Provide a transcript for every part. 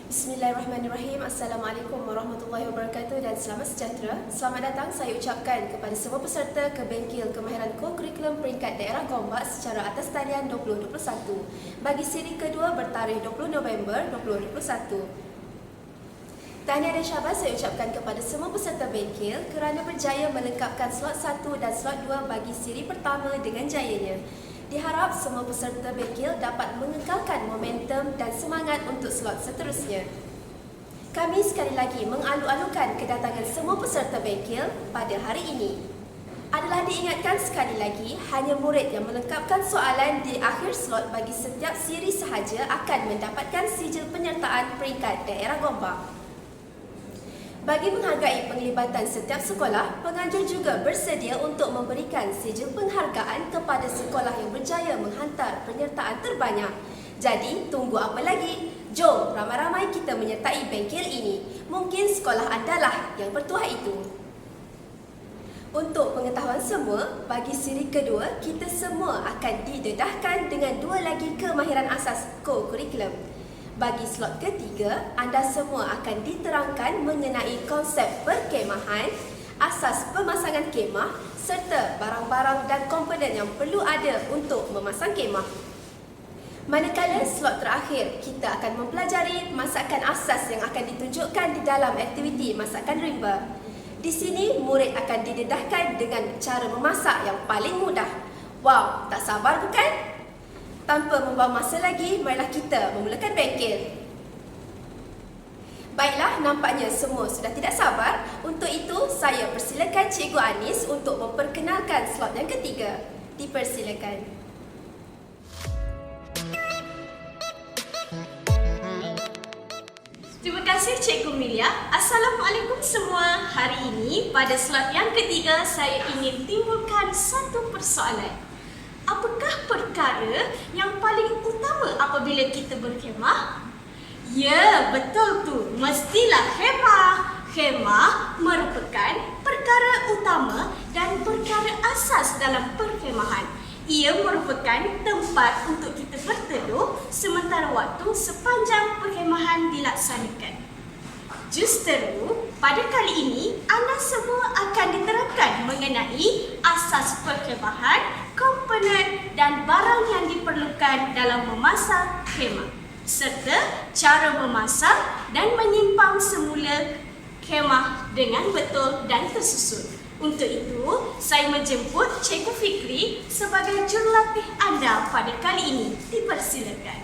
Bismillahirrahmanirrahim. Assalamualaikum warahmatullahi wabarakatuh dan selamat sejahtera. Selamat datang saya ucapkan kepada semua peserta ke Bengkel Kemahiran Co-Curriculum Peringkat Daerah Gombak secara atas talian 2021 bagi siri kedua bertarikh 20 November 2021. Tahniah dan syabas saya ucapkan kepada semua peserta Bengkel kerana berjaya melengkapkan slot 1 dan slot 2 bagi siri pertama dengan jayanya. Diharap semua peserta Bengkel dapat mengekalkan momentum dan semangat untuk slot seterusnya. Kami sekali lagi mengalu-alukan kedatangan semua peserta Bengkel pada hari ini. Adalah diingatkan sekali lagi, hanya murid yang melengkapkan soalan di akhir slot bagi setiap siri sahaja akan mendapatkan sijil penyertaan peringkat daerah Gombak. Bagi menghargai penglibatan setiap sekolah, penganjur juga bersedia untuk memberikan sijil penghargaan kepada sekolah yang berjaya menghantar penyertaan terbanyak. Jadi, tunggu apa lagi? Jom ramai-ramai kita menyertai bengkel ini. Mungkin sekolah anda lah yang bertuah itu. Untuk pengetahuan semua, bagi siri kedua, kita semua akan didedahkan dengan 2 lagi kemahiran asas co-curriculum. Bagi slot ketiga, anda semua akan diterangkan mengenai konsep perkemahan, asas pemasangan kemah serta barang-barang dan komponen yang perlu ada untuk memasang kemah. Manakala slot terakhir, kita akan mempelajari masakan asas yang akan ditunjukkan di dalam aktiviti masakan rimba. Di sini, murid akan didedahkan dengan cara memasak yang paling mudah. Wow, tak sabar bukan? Tanpa membuang masa lagi, marilah kita memulakan bengkel. Baiklah, nampaknya semua sudah tidak sabar. Untuk itu, saya persilakan Cikgu Anis untuk memperkenalkan slot yang ketiga. Dipersilakan. Terima kasih Cikgu Milia. Assalamualaikum semua. Hari ini pada slot yang ketiga saya ingin timbulkan satu persoalan. Apakah perkara yang paling utama apabila kita berkhemah? Ya, betul tu. Mestilah khemah. Khemah merupakan perkara utama dan perkara asas dalam perkhemahan. Ia merupakan tempat untuk kita berteduh sementara waktu sepanjang perkhemahan dilaksanakan. Justeru, pada kali ini anda semua akan diterangkan mengenai asas perkhemahan, komponen dan barang yang diperlukan dalam memasak khemah serta cara memasak dan menyimpan semula khemah dengan betul dan tersusun. Untuk itu, saya menjemput Cikgu Fikri sebagai jurulatih anda pada kali ini. Dipersilakan.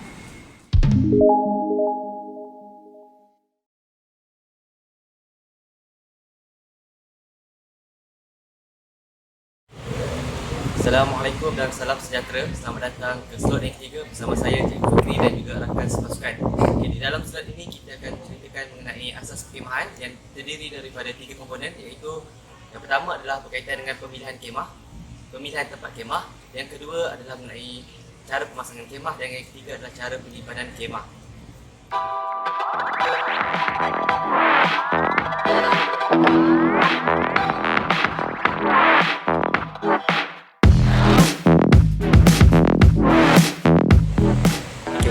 Assalamualaikum dan salam sejahtera. Selamat datang ke slot yang ketiga bersama saya Cikgu Fikri dan juga rakan sepasukan. Okay, di dalam slot ini kita akan menceritakan mengenai asas perkhemahan yang terdiri daripada 3 komponen, iaitu yang pertama adalah berkaitan dengan pemilihan kemah, pemilihan tempat kemah, yang kedua adalah mengenai cara pemasangan kemah dan yang ketiga adalah cara penyimpanan kemah.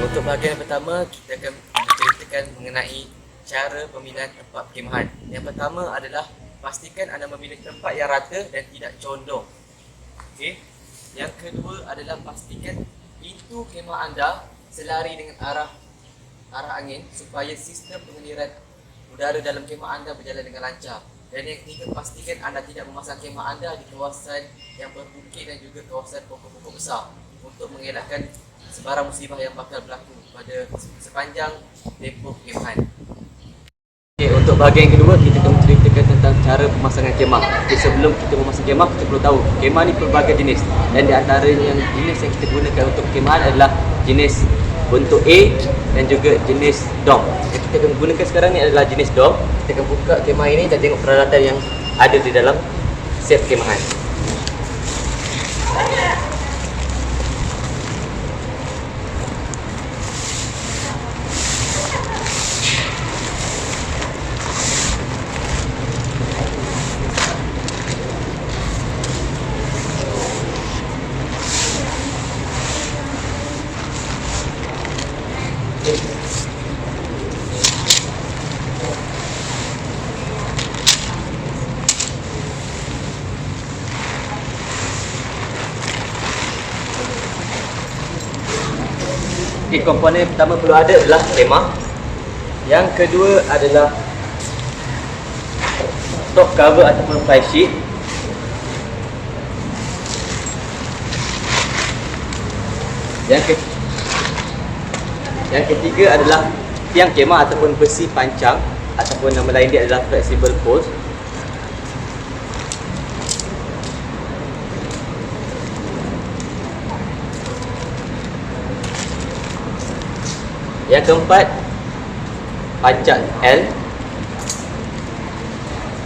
Untuk bahagian pertama, kita akan menceritakan mengenai cara pemilihan tempat perkhemahan. Yang pertama adalah pastikan anda memilih tempat yang rata dan tidak condong. Okey. Yang kedua adalah pastikan pintu khemah anda selari dengan arah angin supaya sistem pengaliran udara dalam khemah anda berjalan dengan lancar. Dan yang ketiga, pastikan anda tidak memasang khemah anda di kawasan yang berbukit dan juga kawasan pokok-pokok besar untuk mengelakkan sebarang musibah yang bakal berlaku pada sepanjang tempoh perkhemahan. Okay, untuk bahagian kedua, kita akan menceritakan tentang cara pemasangan kemah. Okay, sebelum kita memasang kemah, kita perlu tahu kemah ni pelbagai jenis. Dan di antaranya yang jenis yang kita gunakan untuk perkhemahan adalah jenis bentuk A dan juga jenis dom. Yang kita akan gunakan sekarang ni adalah jenis dom. Kita akan buka kemah ini dan tengok peralatan yang ada di dalam set kemahan. Okey, komponen pertama perlu ada adalah kemah. Yang kedua adalah top cover ataupun fly sheet. Yang ketiga adalah tiang kemah ataupun besi pancang, ataupun nama lain dia adalah flexible post. Yang keempat, pancak L.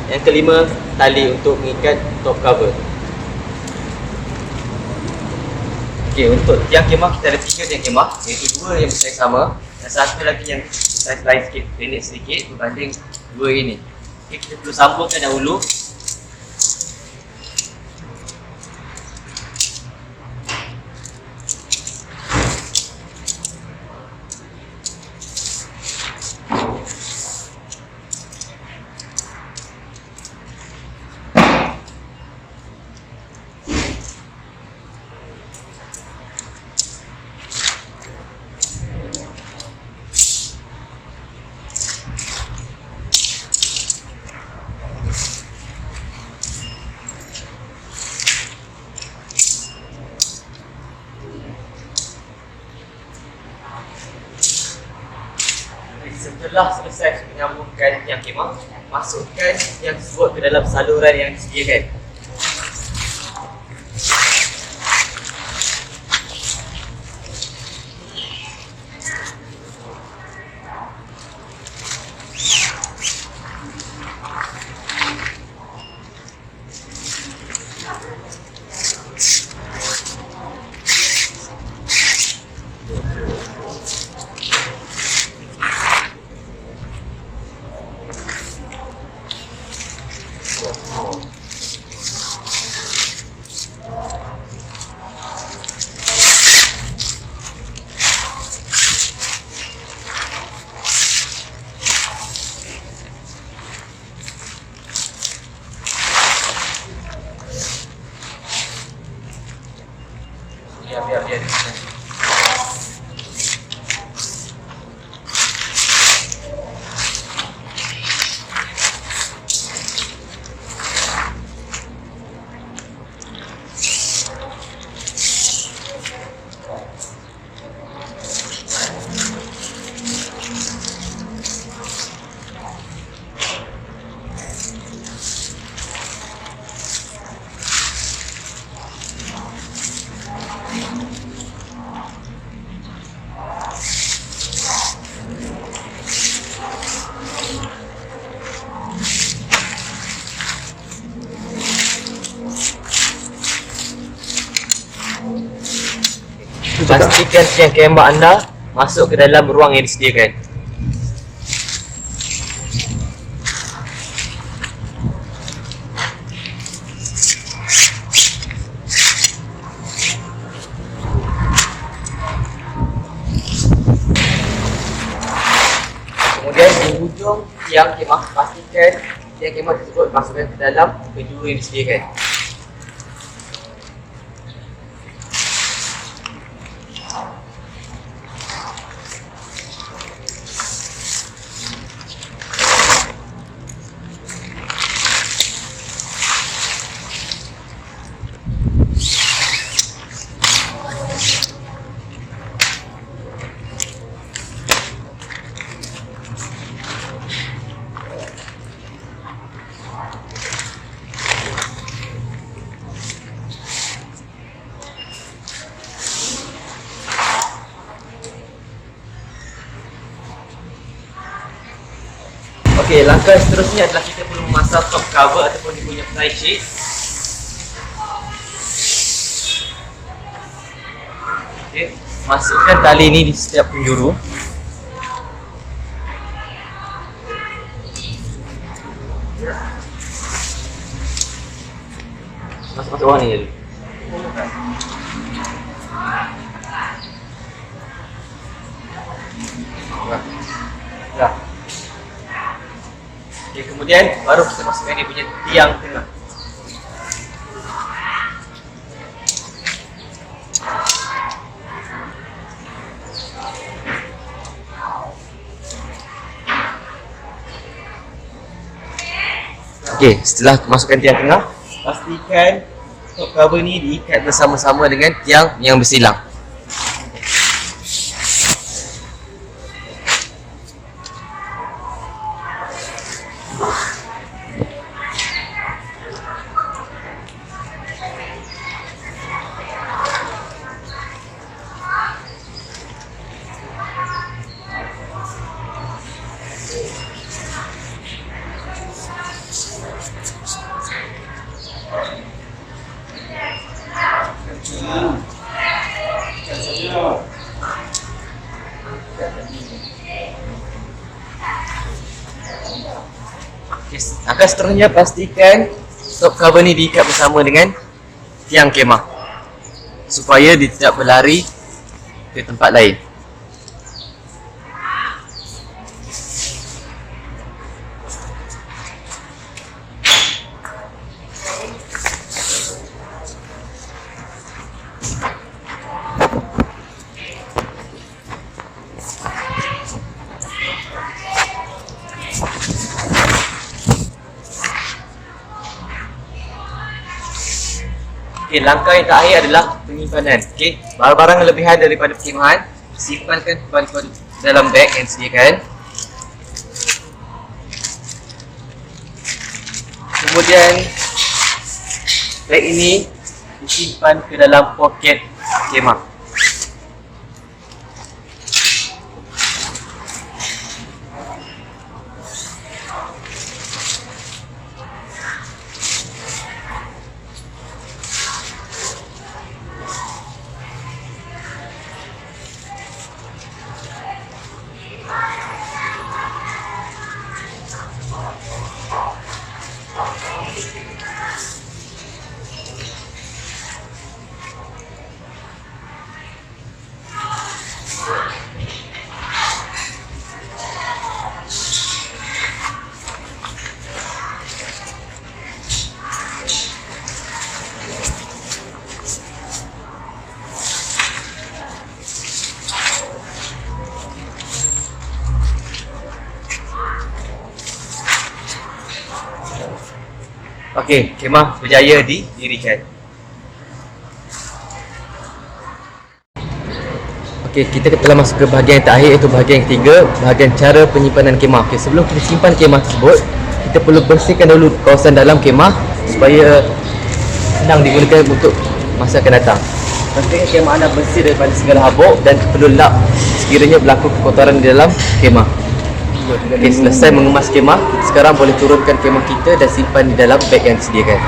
Yang kelima, tali untuk mengikat top cover. Okey, untuk tiang kemah kita ada 3 tiang kemah, iaitu 2 yang besar sama dan 1 lagi yang besar lain sikit, pendek sedikit berbanding 2 ini. Okey, kita perlu sambungkan dahulu. Setelah selesai menyambungkan tiang kemah, masukkan tiang tersebut ke dalam saluran yang disediakan. Biar. Pastikan tiang kemah anda masuk ke dalam ruang yang disediakan. Kemudian di hujung tiang kemah, pastikan tiang kemah tersebut masukkan ke dalam kedua yang disediakan. Okey, langkah seterusnya adalah kita perlu memasang top cover ataupun dia punya fly sheet. Okey, masukkan tali ini di setiap penjuru. Masuk bawah ni dulu. Dah. Okay, kemudian baru kita masukkan dia punya tiang tengah. Okey, setelah masukkan tiang tengah, pastikan top cover ni diikat bersama-sama dengan tiang yang bersilang. Okay, langkah seterusnya pastikan top cover ni diikat bersama dengan tiang kemah supaya dia tidak berlari ke tempat lain. Okay, langkah yang terakhir adalah penyimpanan. Okay, barang-barang lebihan daripada perkhemahan simpankan kembali dalam beg yang disediakan. Kemudian beg ini disimpan ke dalam poket kemah. Okey, kemah berjaya didirikan. Okey, kita telah masuk ke bahagian yang terakhir, iaitu bahagian yang ketiga, bahagian cara penyimpanan kemah. Okey, sebelum kita simpan kemah tersebut, kita perlu bersihkan dulu kawasan dalam kemah supaya senang digunakan untuk masa akan datang. Pastikan kemah anda bersih daripada segala habuk dan perlu lap sekiranya berlaku kekotoran di dalam kemah. Okey, selesai mengemas kemah, kita sekarang boleh turunkan kemah kita dan simpan di dalam beg yang disediakan.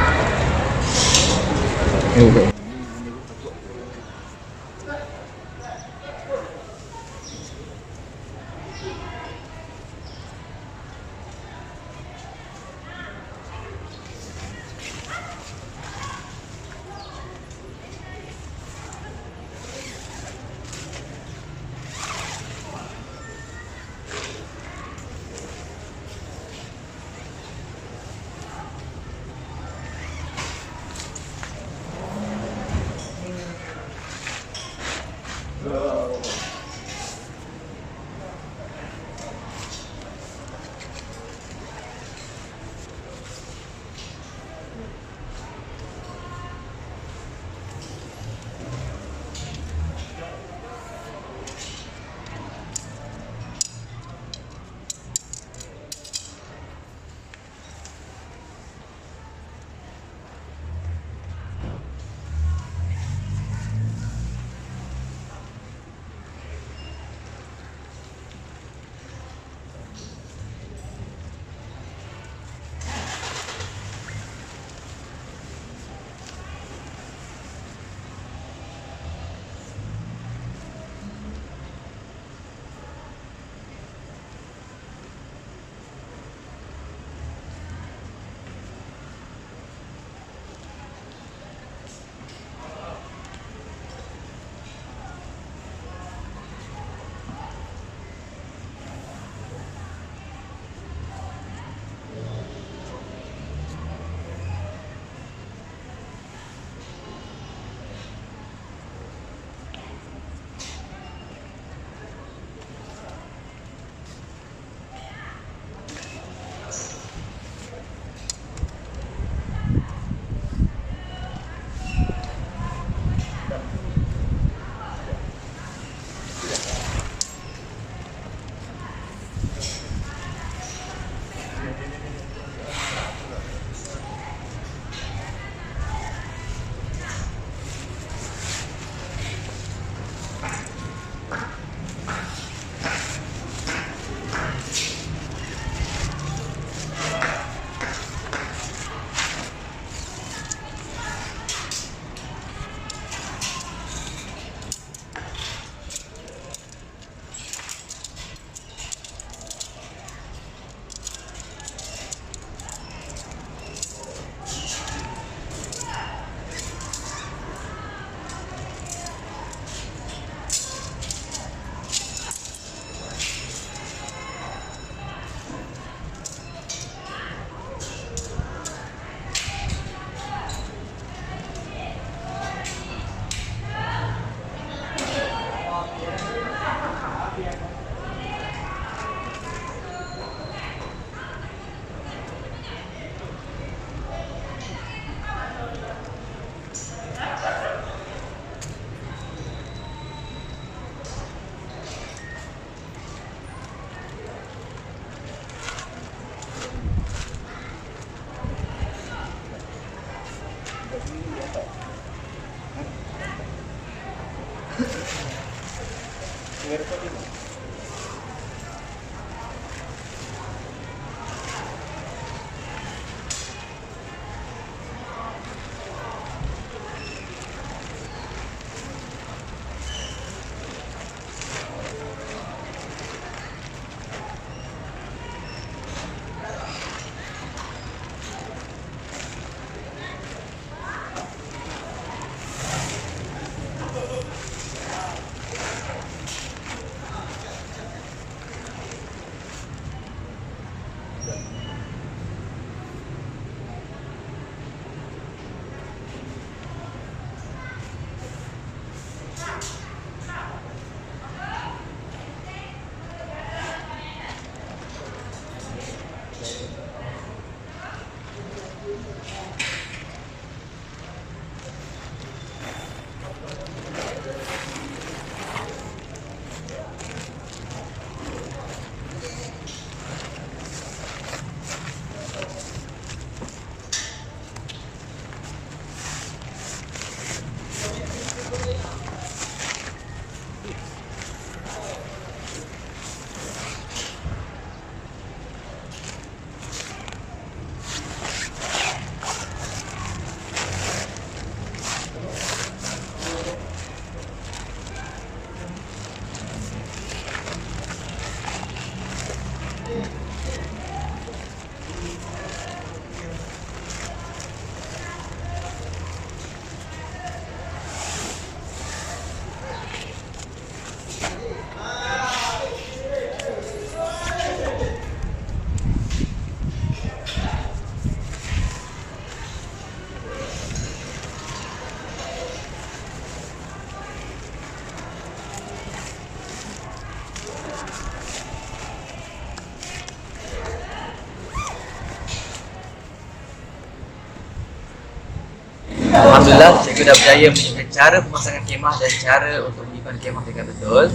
Alhamdulillah, cikgu dah berjaya menunjukkan cara pemasangan kemah dan cara untuk menyimpan kemah dengan betul.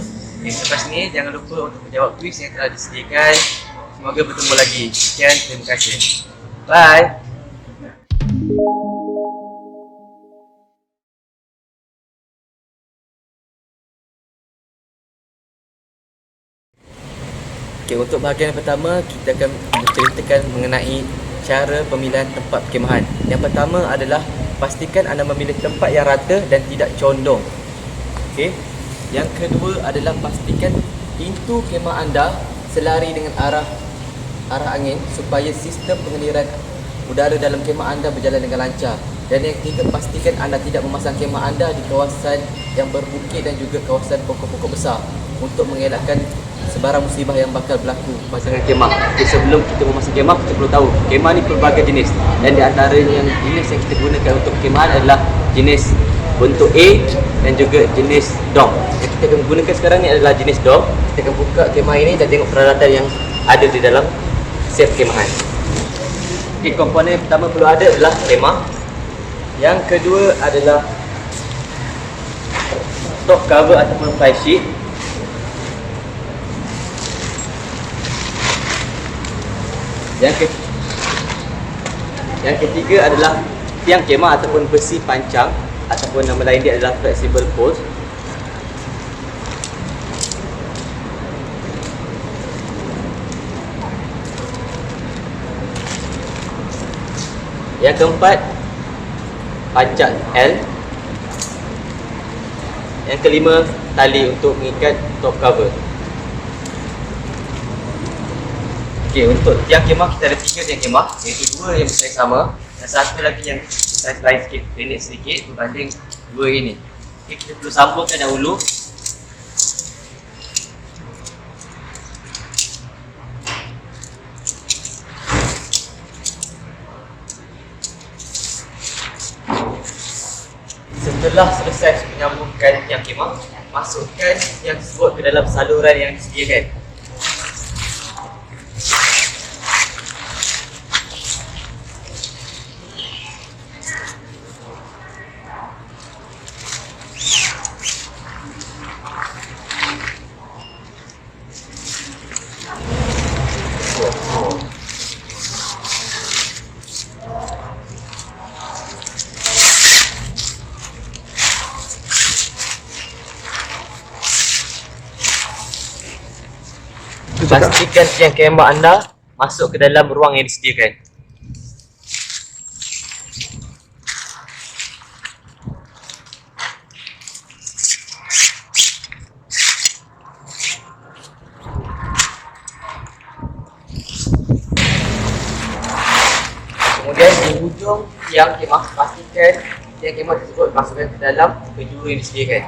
Selepas ni, jangan lupa untuk menjawab kuis yang telah disediakan. Semoga bertemu lagi. Sekian, terima kasih. Bye! Okay, untuk bahagian pertama, kita akan menceritakan mengenai cara pemilihan tempat perkemahan. Yang pertama adalah pastikan anda memilih tempat yang rata dan tidak condong. Okay. Yang kedua adalah pastikan pintu kemah anda selari dengan arah angin supaya sistem pengaliran udara dalam kemah anda berjalan dengan lancar. Dan yang ketiga, pastikan anda tidak memasang kemah anda di kawasan yang berbukit dan juga kawasan pokok-pokok besar untuk mengelakkan sebarang musibah yang bakal berlaku pasangan kemah. Jadi sebelum kita memasang kemah, kita perlu tahu kemah ni pelbagai jenis, dan di antaranya yang jenis yang kita gunakan untuk kemahan adalah jenis bentuk A dan juga jenis dom. Yang kita akan gunakan sekarang ni adalah jenis dom. Kita akan buka kemah ini dan tengok peralatan yang ada di dalam set kemahan. Okay, komponen yang pertama perlu ada adalah kemah. Yang kedua adalah top cover ataupun fly sheet. Yang ketiga adalah tiang kemah ataupun besi pancang, ataupun nama lain dia adalah flexible post. Yang keempat, pancak L. Yang kelima, tali untuk mengikat top cover. Okey, untuk tiang kemah kita ada 3 tiang kemah, iaitu 2 yang besar sama dan satu lagi yang besar lain sikit, pendek sedikit berbanding 2 ini. Okey, kita perlu sambungkan dahulu. Setelah selesai menyambungkan tiang kemah, masukkan tiang tersebut ke dalam saluran yang disediakan. Pastikan tiang kemah anda masuk ke dalam ruang yang disediakan. Kemudian di hujung tiang kemah, pastikan tiang kemah tersebut masukkan ke dalam penjuru yang disediakan.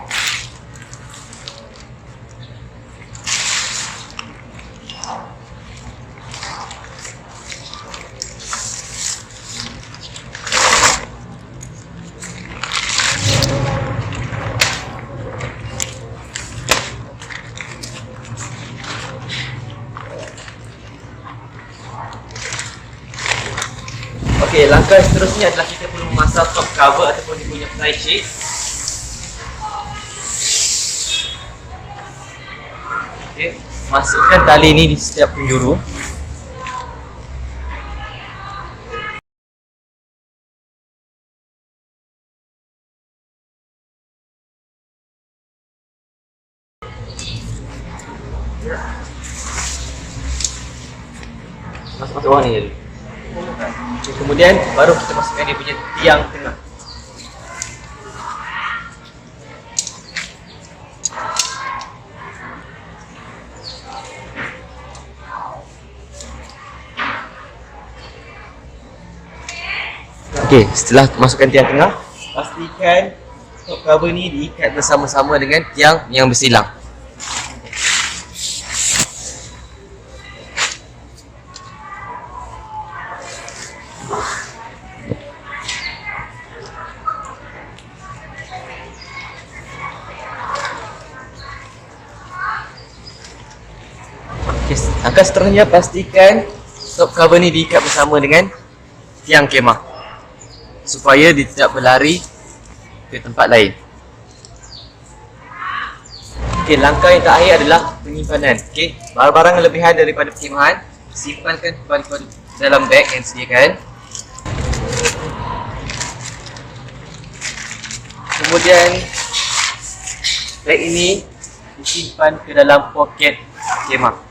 Okey, langkah seterusnya adalah kita perlu memasang top cover ataupun dia punya fly sheet. Okey, masukkan tali ini di setiap penjuru. Masuk bawah ni dulu. Kemudian baru kita masukkan dia punya tiang tengah. Okey, setelah masukkan tiang tengah, pastikan top cover ni diikat bersama-sama dengan tiang yang bersilang. Okay, langkah seterusnya pastikan top cover ni diikat bersama dengan tiang kemah supaya dia tidak berlari ke tempat lain. Okey, langkah yang terakhir adalah penyimpanan. Okey, barang-barang yang lebihan daripada perkhemahan simpankan kembali dalam beg yang disediakan. Kemudian beg ini disimpan ke dalam poket kemah.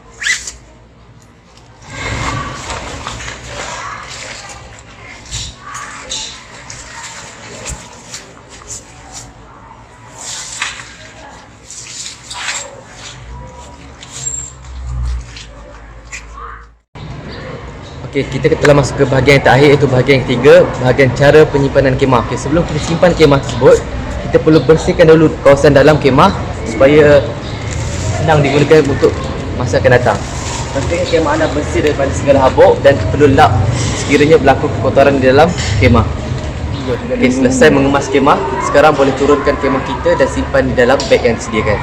Okey, kita telah masuk ke bahagian yang terakhir, iaitu bahagian yang ketiga, bahagian cara penyimpanan kemah. Okey, sebelum kita simpan kemah tersebut, kita perlu bersihkan dulu kawasan dalam kemah supaya senang digunakan untuk masa akan datang. Pastikan kemah anda bersih daripada segala habuk dan perlu lap sekiranya berlaku kekotoran di dalam kemah. Okey, selesai mengemas kemah, kita sekarang boleh turunkan kemah kita dan simpan di dalam beg yang disediakan.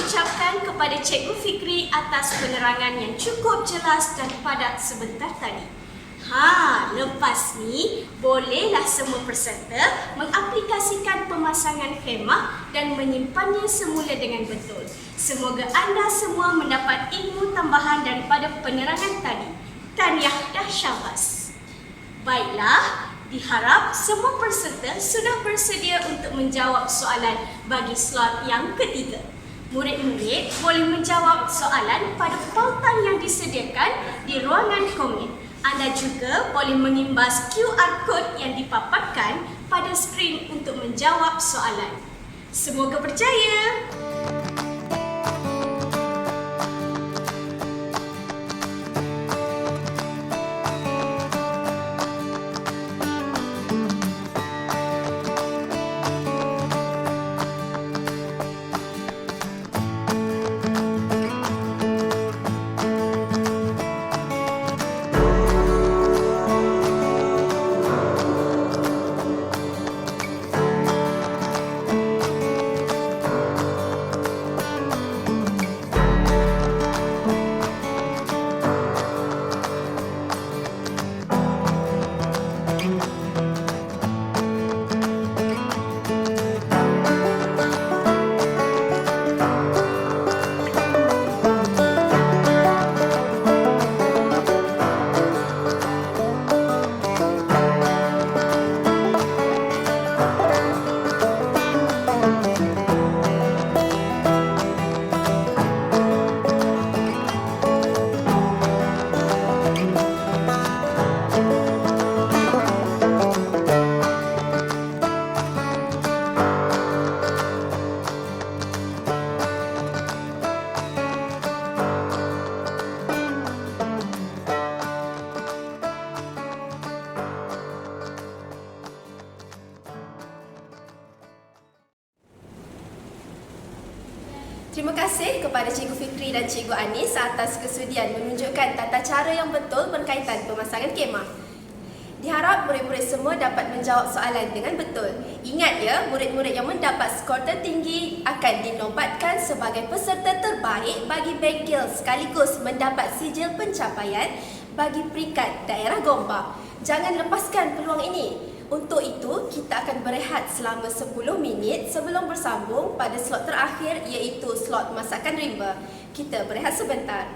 ucapkan kepada Cikgu Fikri atas penerangan yang cukup jelas dan padat sebentar tadi. Lepas ni, bolehlah semua peserta mengaplikasikan pemasangan khemah dan menyimpannya semula dengan betul. Semoga anda semua mendapat ilmu tambahan daripada penerangan tadi. Tahniah dah syabas. Baiklah, diharap semua peserta sudah bersedia untuk menjawab soalan bagi slot yang ketiga. Murid-murid boleh menjawab soalan pada pautan yang disediakan di ruangan komen. Anda juga boleh mengimbas QR code yang dipaparkan pada skrin untuk menjawab soalan. Semoga berjaya! Terima kasih kepada Cikgu Fikri dan Cikgu Anis atas kesudian menunjukkan tata cara yang betul berkaitan pemasangan khemah. Diharap murid-murid semua dapat menjawab soalan dengan betul. Ingat ya, murid-murid yang mendapat skor tertinggi akan dinobatkan sebagai peserta terbaik bagi bengkel sekaligus mendapat sijil pencapaian bagi peringkat daerah Gombak. Jangan lepaskan peluang ini. Untuk itu, kita akan berehat selama 10 minit sebelum bersambung pada slot terakhir iaitu slot masakan rimba. Kita berehat sebentar.